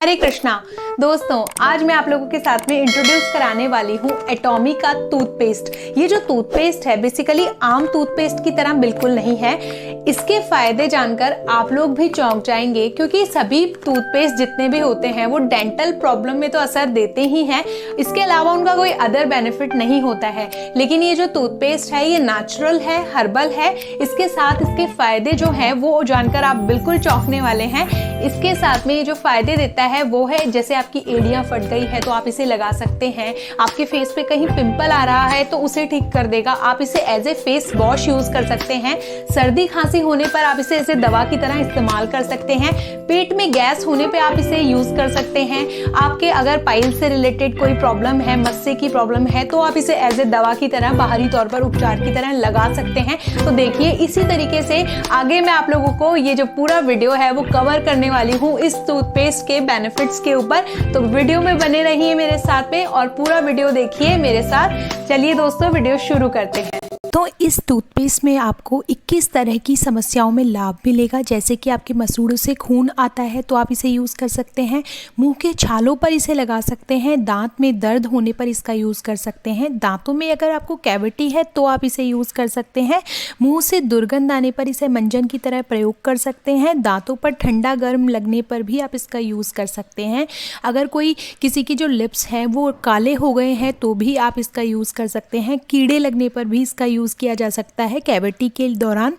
हरे कृष्णा दोस्तों, आज मैं आप लोगों के साथ में इंट्रोड्यूस कराने वाली हूँ एटॉमी का टूथपेस्ट। ये जो टूथपेस्ट है बेसिकली आम टूथपेस्ट की तरह बिल्कुल नहीं है। इसके फायदे जानकर आप लोग भी चौंक जाएंगे, क्योंकि सभी टूथपेस्ट जितने भी होते हैं वो डेंटल प्रॉब्लम में तो असर देते ही हैं, इसके अलावा उनका कोई अदर बेनिफिट नहीं होता है। लेकिन ये जो टूथपेस्ट है ये नेचुरल है, हर्बल है। इसके साथ इसके फायदे जो हैं वो जानकर आप बिल्कुल चौंकने वाले हैं। इसके साथ में ये जो फायदे देता है वो है, जैसे आपकी एड़ियां फट गई है तो आप इसे लगा सकते हैं। आपके फेस पे कहीं पिंपल आ रहा है तो उसे ठीक कर देगा। आप इसे as a face wash use कर सकते हैं। सर्दी खांसी होने पर आप इसे ऐसे दवा की तरह इस्तेमाल कर सकते हैं। पेट में गैस होने पे आप इसे यूज कर सकते हैं। आपके अगर पाइल से रिलेटेड कोई प्रॉब्लम है, मस्से की प्रॉब्लम है, तो आप इसे एज ए दवा की तरह बाहरी तौर पर उपचार की तरह लगा सकते हैं। तो देखिए, इसी तरीके से आगे मैं आप लोगों को ये जो पूरा वीडियो है वो कवर करने वाली हूँ इस टूथपेस्ट के बेनिफिट्स के ऊपर। तो वीडियो में बने रहिए मेरे साथ में और पूरा वीडियो देखिए मेरे साथ। चलिए दोस्तों, वीडियो शुरू करते हैं। तो इस टूथपेस्ट में आपको 21 तरह की समस्याओं में लाभ मिलेगा। जैसे कि आपके मसूड़ों से खून आता है तो आप इसे यूज़ कर सकते हैं। मुंह के छालों पर इसे लगा सकते हैं। दांत में दर्द होने पर इसका यूज़ कर सकते हैं। दांतों में अगर आपको कैविटी है तो आप इसे यूज़ कर सकते हैं। मुंह से दुर्गंध आने पर इसे मंजन की तरह प्रयोग कर सकते हैं। दांतों पर ठंडा गर्म लगने पर भी आप इसका यूज़ कर सकते हैं। अगर कोई किसी की जो लिप्स हैं वो काले हो गए हैं तो भी आप इसका यूज़ कर सकते हैं। कीड़े लगने पर भी इसका यूज़ किया जा सकता है कैविटी के दौरान।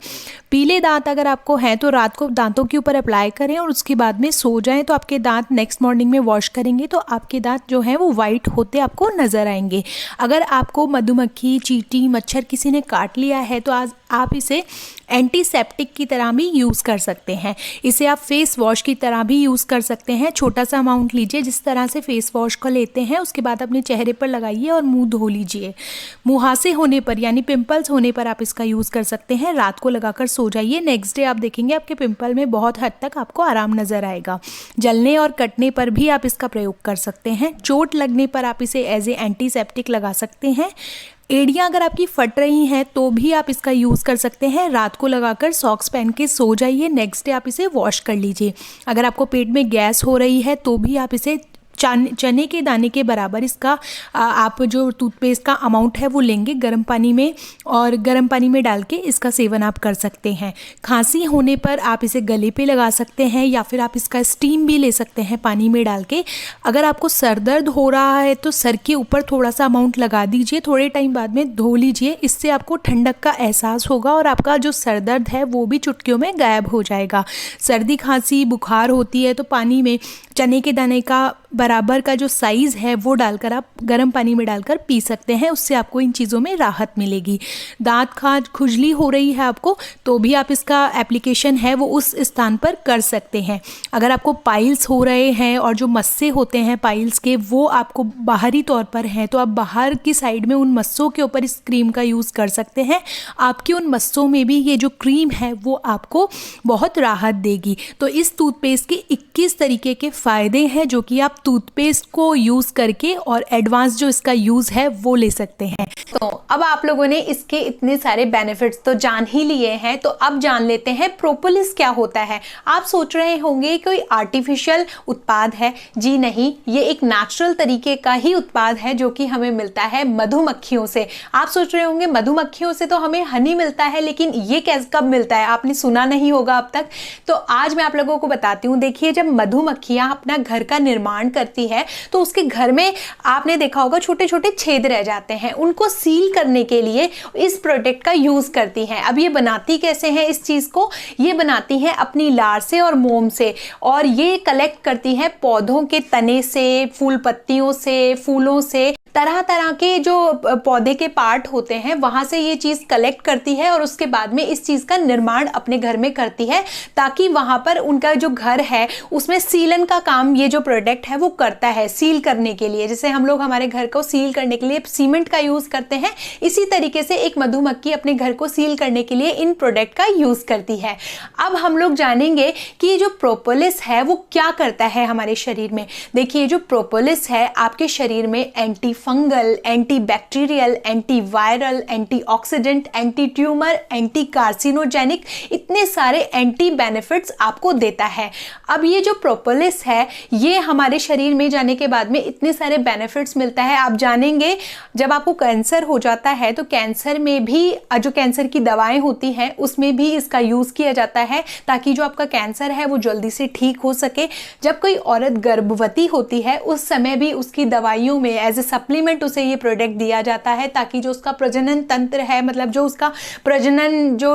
पीले दांत अगर आपको हैं तो रात को दांतों के ऊपर अप्लाई करें और उसके बाद में सो जाएं, तो आपके दांत नेक्स्ट मॉर्निंग में वॉश करेंगे तो आपके दांत जो हैं वो वाइट होते आपको नज़र आएंगे। अगर आपको मधुमक्खी, चींटी, मच्छर किसी ने काट लिया है तो आज आप इसे एंटीसेप्टिक की तरह भी यूज़ कर सकते हैं। इसे आप फेस वॉश की तरह भी यूज़ कर सकते हैं। छोटा सा अमाउंट लीजिए, जिस तरह से फेस वॉश को लेते हैं, उसके बाद अपने चेहरे पर लगाइए और मुंह धो लीजिए। मुहासे होने पर यानी पिंपल्स होने पर आप इसका यूज़ कर सकते हैं। रात को लगाकर सो जाइए, नेक्स्ट डे आप देखेंगे आपके पिंपल में बहुत हद तक आपको आराम नज़र आएगा। जलने और कटने पर भी आप इसका प्रयोग कर सकते हैं। चोट लगने पर आप इसे एज ए एंटीसेप्टिक लगा सकते हैं। एड़ियाँ अगर आपकी फट रही हैं तो भी आप इसका यूज़ कर सकते हैं। रात को लगाकर सॉक्स पहन के सो जाइए, नेक्स्ट डे आप इसे वॉश कर लीजिए। अगर आपको पेट में गैस हो रही है तो भी आप इसे चने के दाने के बराबर इसका आप जो टूथपेस्ट का अमाउंट है वो लेंगे गर्म पानी में, और गर्म पानी में डाल के इसका सेवन आप कर सकते हैं। खांसी होने पर आप इसे गले पे लगा सकते हैं या फिर आप इसका स्टीम भी ले सकते हैं पानी में डाल के। अगर आपको सर दर्द हो रहा है तो सर के ऊपर थोड़ा सा अमाउंट लगा दीजिए, थोड़े टाइम बाद में धो लीजिए। इससे आपको ठंडक का एहसास होगा और आपका जो सर दर्द है वो भी चुटकियों में गायब हो जाएगा। सर्दी खांसी बुखार होती है तो पानी में चने के दाने का बराबर का जो साइज़ है वो डालकर आप गर्म पानी में डालकर पी सकते हैं। उससे आपको इन चीज़ों में राहत मिलेगी। दांत खाज खुजली हो रही है आपको तो भी आप इसका एप्लीकेशन है वो उस स्थान पर कर सकते हैं। अगर आपको पाइल्स हो रहे हैं और जो मस्से होते हैं पाइल्स के वो आपको बाहरी तौर पर हैं तो आप बाहर की साइड में उन मस्सों के ऊपर इस क्रीम का यूज़ कर सकते हैं। आपकी उन मस्सों में भी ये जो क्रीम है वो आपको बहुत राहत देगी। तो इस टूथपेस्ट के 21 तरीके के फ़ायदे हैं जो कि आप टूथपेस्ट को यूज़ करके और एडवांस जो इसका यूज़ है वो ले सकते हैं। तो अब आप लोगों ने इसके इतने सारे बेनिफिट्स तो जान ही लिए हैं, तो अब जान लेते हैं प्रोपोलिस क्या होता है। आप सोच रहे होंगे कोई आर्टिफिशियल उत्पाद है। जी नहीं, ये एक नेचुरल तरीके का ही उत्पाद है जो कि हमें मिलता है मधुमक्खियों से। आप सोच रहे होंगे मधुमक्खियों से तो हमें हनी मिलता है, लेकिन ये कैसे कब मिलता है, आपने सुना नहीं होगा अब तक। तो आज मैं आप लोगों को बताती हूँ। देखिए, जब मधुमक्खियाँ अपना घर का निर्माण करती है तो उसके घर में आपने देखा होगा छोटे छोटे छेद रह जाते हैं, उनको सील करने के लिए इस प्रोडक्ट का यूज करती हैं। अब ये बनाती कैसे हैं इस चीज को? ये बनाती हैं अपनी लार से और मोम से, और ये कलेक्ट करती हैं पौधों के तने से, फूल पत्तियों से, फूलों से, तरह तरह के जो पौधे के पार्ट होते हैं वहां से ये चीज कलेक्ट करती है और उसके बाद में इस चीज का निर्माण अपने घर में करती है, ताकि वहां पर उनका जो घर है उसमें सीलन का काम ये जो प्रोडक्ट है वो करता है, सील करने के लिए। जैसे हम लोग हमारे घर को सील करने के लिए सीमेंट का यूज करते हैं, इसी तरीके से एक मधुमक्खी अपने घर को सील करने के लिए इन प्रोडक्ट का यूज करती है। अब हम लोग जानेंगे कि जो प्रोपोलिस है वो क्या करता है हमारे शरीर में। देखिए, जो प्रोपोलिस है आपके शरीर में anti fungal, anti bacterial, anti viral, anti oxidant, anti tumour, anti carcinogenic, इतने सारे एंटी बेनिफिट्स आपको देता है। अब ये जो प्रोपोलिस है ये हमारे शरीर में जाने के बाद में इतने सारे बेनिफिट्स मिलता है। आप जानेंगे जब आपको कैंसर हो जाता है तो कैंसर में भी जो कैंसर की दवाएं होती हैं उसमें भी इसका यूज़ किया जाता है ताकि जो आपका कैंसर है वो जल्दी से ठीक हो सके। जब कोई औरत गर्भवती होती है उस समय भी उसकी दवाइयों में एज ए सप्लीमेंट उसे ये प्रोडक्ट दिया जाता है ताकि जो उसका प्रजनन तंत्र है, मतलब जो उसका प्रजनन जो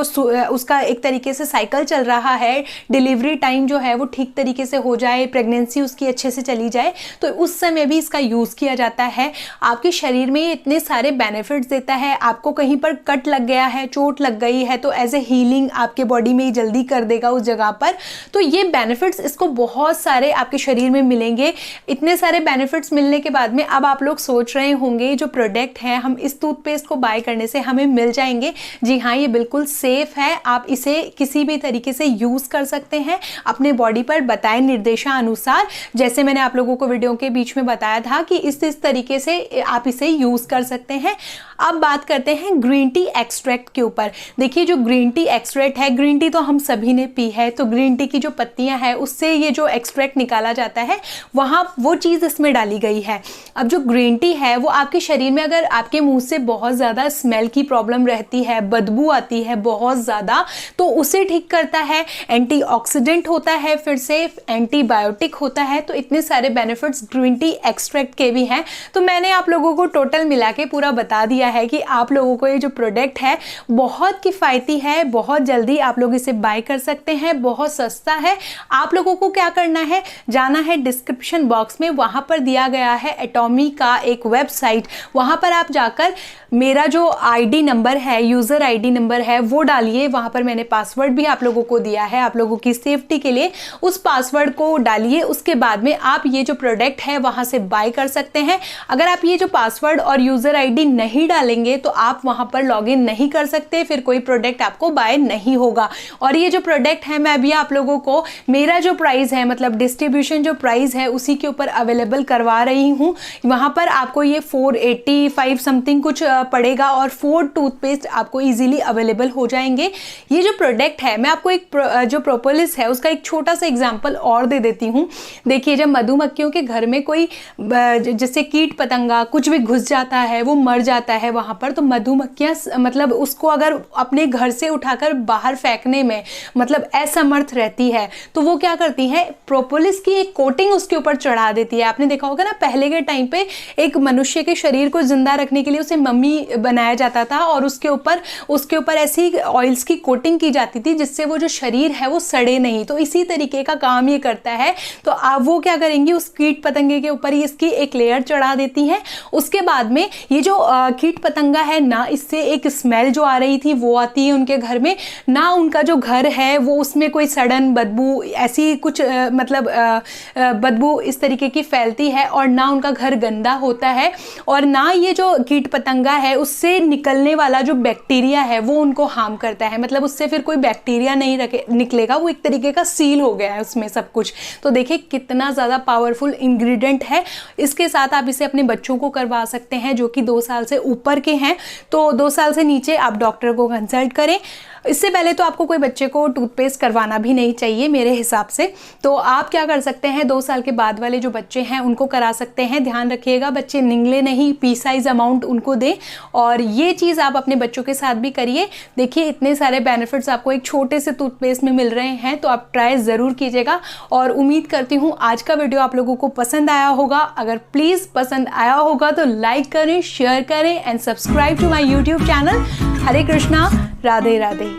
उसका एक तरीके से साइकिल चल रहा है, डिलीवरी टाइम जो है वो ठीक तरीके से हो जाए, प्रेगनेंसी उसकी अच्छे से चली जाए, तो उस समय भी इसका यूज़ किया जाता है। आपके शरीर में इतने सारे बेनिफिट्स देता है। आपको कहीं पर कट लग गया है, चोट लग गई है तो एज ए हीलिंग आपके बॉडी में जल्दी कर देगा उस जगह पर। तो ये बेनिफिट्स इसको बहुत सारे आपके शरीर में मिलेंगे। इतने सारे बेनिफिट्स मिलने के बाद में अब आप लोग सोच रहे होंगे जो प्रोडक्ट है हम इस टूथपेस्ट को बाय करने से हमें मिल जाएंगे। जी हाँ, ये बिल्कुल सेफ है। आप इसे किसी भी तरीके से यूज़ कर सकते हैं अपने बॉडी पर बताए निर्देशानुसार, जैसे मैंने आप लोगों को वीडियो के बीच में बताया था कि इस तरीके से आप इसे यूज़ कर सकते हैं। अब बात करते हैं ग्रीन टी एक्सट्रैक्ट के ऊपर। देखिए जो ग्रीन टी एक्सट्रैक्ट है, ग्रीन टी तो हम सभी ने पी है, तो ग्रीन टी की जो पत्तियां हैं उससे ये जो एक्सट्रैक्ट निकाला जाता है वहाँ वो चीज़ इसमें डाली गई है। अब जो ग्रीन टी है वो आपके शरीर में अगर आपके मुंह से बहुत ज़्यादा स्मेल की प्रॉब्लम रहती है, बदबू आती है बहुत ज़्यादा, तो उसे ठीक करता है। एंटीऑक्सीडेंट होता है, फिर से एंटीबायोटिक होता है। तो इतने सारे बेनिफिट्स ग्रीन टी एक्सट्रैक्ट के भी हैं। तो मैंने आप लोगों को टोटल मिला के पूरा बता दिया है कि आप लोगों को ये जो प्रोडक्ट है बहुत किफ़ायती है, बहुत जल्दी आप लोग इसे बाय कर सकते हैं, बहुत सस्ता है। आप लोगों को क्या करना है, जाना है डिस्क्रिप्शन बॉक्स में, वहाँ पर दिया गया है एटॉमी का एक वेबसाइट, वहाँ पर आप जाकर मेरा जो आईडी नंबर है, यूज़र आईडी नंबर है वो डालिए। वहाँ पर मैंने पासवर्ड भी आप लोगों को दिया है आप लोगों की सेफ्टी के लिए, उस पासवर्ड को डालिए। उसके बाद में आप ये जो प्रोडक्ट है वहाँ से बाय कर सकते हैं। अगर आप ये जो पासवर्ड और यूज़र आईडी नहीं डालेंगे तो आप वहाँ पर लॉगिन नहीं कर सकते, फिर कोई प्रोडक्ट आपको बाय नहीं होगा। और ये जो प्रोडक्ट है मैं अभी आप लोगों को मेरा जो प्राइस है, मतलब डिस्ट्रीब्यूशन जो प्राइस है उसी के ऊपर अवेलेबल करवा रही हूँ। वहाँ पर आपको ये 485 समथिंग कुछ पड़ेगा और 4 टूथपेस्ट आपको इजीली अवेलेबल हो जाएंगे। ये जो प्रोडक्ट है मैं आपको एक जो प्रोपोलिस है उसका एक छोटा सा एग्जांपल और दे देती हूँ। देखिए जब मधुमक्खियों के घर में कोई जैसे कीट पतंगा कुछ भी घुस जाता है, वो मर जाता है वहाँ पर, तो मधुमक्खियाँ मतलब उसको अगर अपने घर से उठाकर बाहर फेंकने में मतलब असमर्थ रहती है तो वो क्या करती है, प्रोपोलिस की एक कोटिंग उसके ऊपर चढ़ा देती है। आपने देखा होगा ना पहले के टाइम पे एक मनुष्य के शरीर को जिंदा रखने के लिए उसे मम्मी बनाया जाता था और उसके ऊपर ऐसी ऑयल्स की कोटिंग की जाती थी जिससे वो जो शरीर है वो सड़े नहीं। तो इसी तरीके का काम ये करता है। तो आप वो क्या करेंगी, उस कीट पतंगे के ऊपर ही इसकी एक लेयर चढ़ा देती हैं। उसके बाद में ये जो कीट पतंगा है ना, इससे एक स्मेल जो आ रही थी वो आती है उनके घर में ना, उनका जो घर है वो उसमें कोई सड़न बदबू ऐसी कुछ मतलब बदबू इस तरीके की फैलती है, और ना उनका घर गंदा होता है, और ना ये जो कीट पतंगा है उससे निकलने वाला जो बैक्टीरिया है वो उनको हार्म करता है। मतलब उससे फिर कोई बैक्टीरिया नहीं निकलेगा, वो एक तरीके का सील हो गया है उसमें सब कुछ। तो देखिए कितना ज़्यादा पावरफुल इंग्रेडिएंट है। इसके साथ आप इसे अपने बच्चों को करवा सकते हैं जो कि 2 साल से ऊपर के हैं। तो 2 साल से नीचे आप डॉक्टर को कंसल्ट करें। इससे पहले तो आपको कोई बच्चे को टूथपेस्ट करवाना भी नहीं चाहिए मेरे हिसाब से। तो आप क्या कर सकते हैं, 2 साल के बाद वाले जो बच्चे हैं उनको करा सकते हैं। ध्यान रखिएगा बच्चे निगले नहीं, पी साइज अमाउंट उनको दें, और ये चीज़ आप अपने बच्चों के साथ भी करिए। देखिए इतने सारे बेनिफिट्स आपको एक छोटे से टूथपेस्ट में मिल रहे हैं, तो आप ट्राई ज़रूर कीजिएगा। और उम्मीद करती हूँ आज का वीडियो आप लोगों को पसंद आया होगा। अगर प्लीज़ पसंद आया होगा तो लाइक करें, शेयर करें and subscribe to my YouTube channel. Hare Krishna, Radhe Radhe.